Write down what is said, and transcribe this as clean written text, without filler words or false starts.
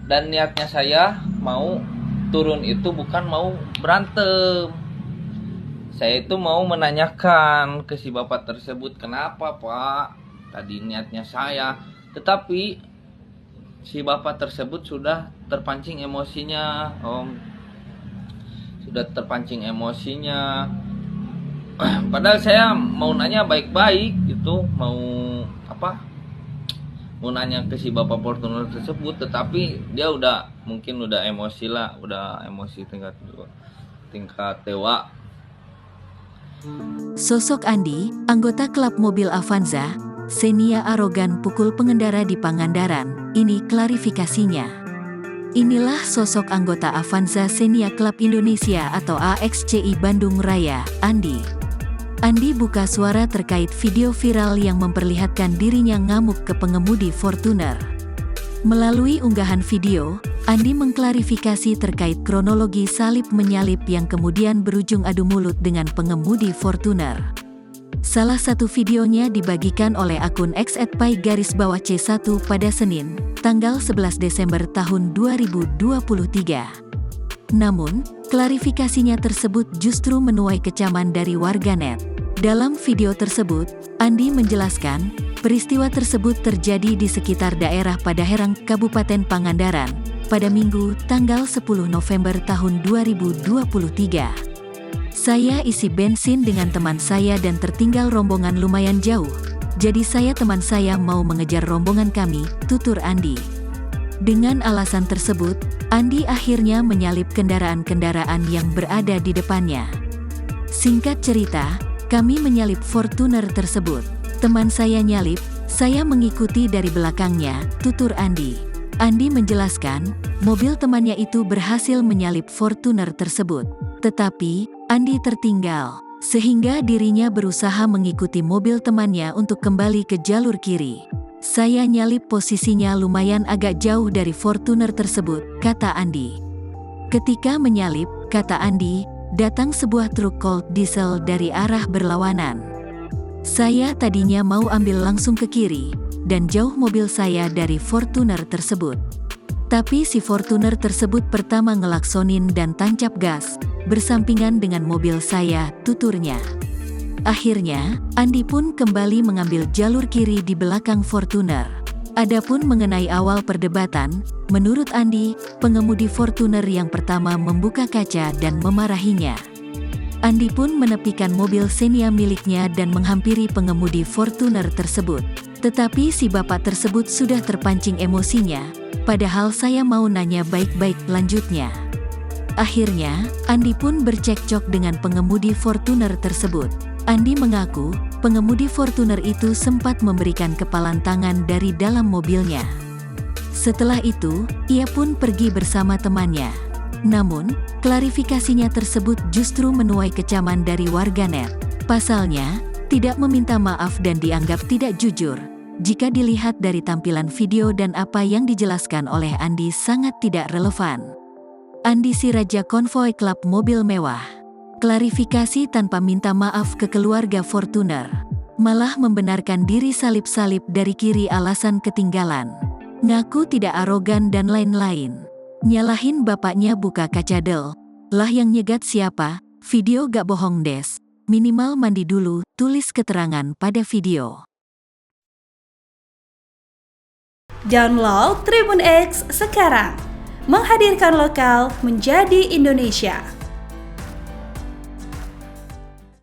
Dan niatnya saya mau turun itu bukan mau berantem. Saya itu mau menanyakan ke si bapak tersebut, kenapa pak? Tadi niatnya saya, tetapi si bapak tersebut sudah terpancing emosinya, om. Sudah terpancing emosinya. Padahal saya mau nanya baik-baik gitu, mau apa? Mau nanya ke si bapak Fortuner tersebut, tetapi dia mungkin udah emosi lah, udah emosi tingkat dewa. Sosok Andi, anggota klub mobil Avanza, Xenia arogan pukul pengendara di Pangandaran. Ini klarifikasinya. Inilah sosok anggota Avanza Xenia Klub Indonesia atau AXCI Bandung Raya, Andi. Andi buka suara terkait video viral yang memperlihatkan dirinya ngamuk ke pengemudi Fortuner. Melalui unggahan video, Andi mengklarifikasi terkait kronologi salip menyalip yang kemudian berujung adu mulut dengan pengemudi Fortuner. Salah satu videonya dibagikan oleh akun @pai_c1 pada Senin, tanggal 11 Desember tahun 2023. Namun, klarifikasinya tersebut justru menuai kecaman dari warganet. Dalam video tersebut, Andi menjelaskan, peristiwa tersebut terjadi di sekitar daerah Padaherang, Kabupaten Pangandaran, pada Minggu, tanggal 10 November tahun 2023. Saya isi bensin dengan teman saya dan tertinggal rombongan lumayan jauh. Jadi teman saya mau mengejar rombongan kami, tutur Andi. Dengan alasan tersebut, Andi akhirnya menyalip kendaraan-kendaraan yang berada di depannya. Singkat cerita, kami menyalip Fortuner tersebut. Teman saya nyalip, saya mengikuti dari belakangnya, tutur Andi. Andi menjelaskan, mobil temannya itu berhasil menyalip Fortuner tersebut. Tetapi, Andi tertinggal, sehingga dirinya berusaha mengikuti mobil temannya untuk kembali ke jalur kiri. Saya nyalip posisinya lumayan agak jauh dari Fortuner tersebut, kata Andi. Ketika menyalip, kata Andi, datang sebuah truk Colt diesel dari arah berlawanan. Saya tadinya mau ambil langsung ke kiri, dan jauh mobil saya dari Fortuner tersebut. Tapi si Fortuner tersebut pertama ngelaksonin dan tancap gas, bersampingan dengan mobil saya, tuturnya. Akhirnya, Andi pun kembali mengambil jalur kiri di belakang Fortuner. Adapun mengenai awal perdebatan, menurut Andi, pengemudi Fortuner yang pertama membuka kaca dan memarahinya. Andi pun menepikan mobil Xenia miliknya dan menghampiri pengemudi Fortuner tersebut. Tetapi si bapak tersebut sudah terpancing emosinya, padahal saya mau nanya baik-baik, lanjutnya. Akhirnya, Andi pun bercekcok dengan pengemudi Fortuner tersebut. Andi mengaku, pengemudi Fortuner itu sempat memberikan kepalan tangan dari dalam mobilnya. Setelah itu, ia pun pergi bersama temannya. Namun, klarifikasinya tersebut justru menuai kecaman dari warganet. Pasalnya, tidak meminta maaf dan dianggap tidak jujur. Jika dilihat dari tampilan video dan apa yang dijelaskan oleh Andi sangat tidak relevan. Andi si Raja Konvoi Klub Mobil Mewah. Klarifikasi tanpa minta maaf ke keluarga Fortuner. Malah membenarkan diri salip-salip dari kiri alasan ketinggalan. Ngaku tidak arogan dan lain-lain. Nyalahin bapaknya buka kaca del. Lah yang nyegat siapa? Video gak bohong des. Minimal mandi dulu, tulis keterangan pada video. Download Tribun X sekarang. Menghadirkan lokal menjadi Indonesia.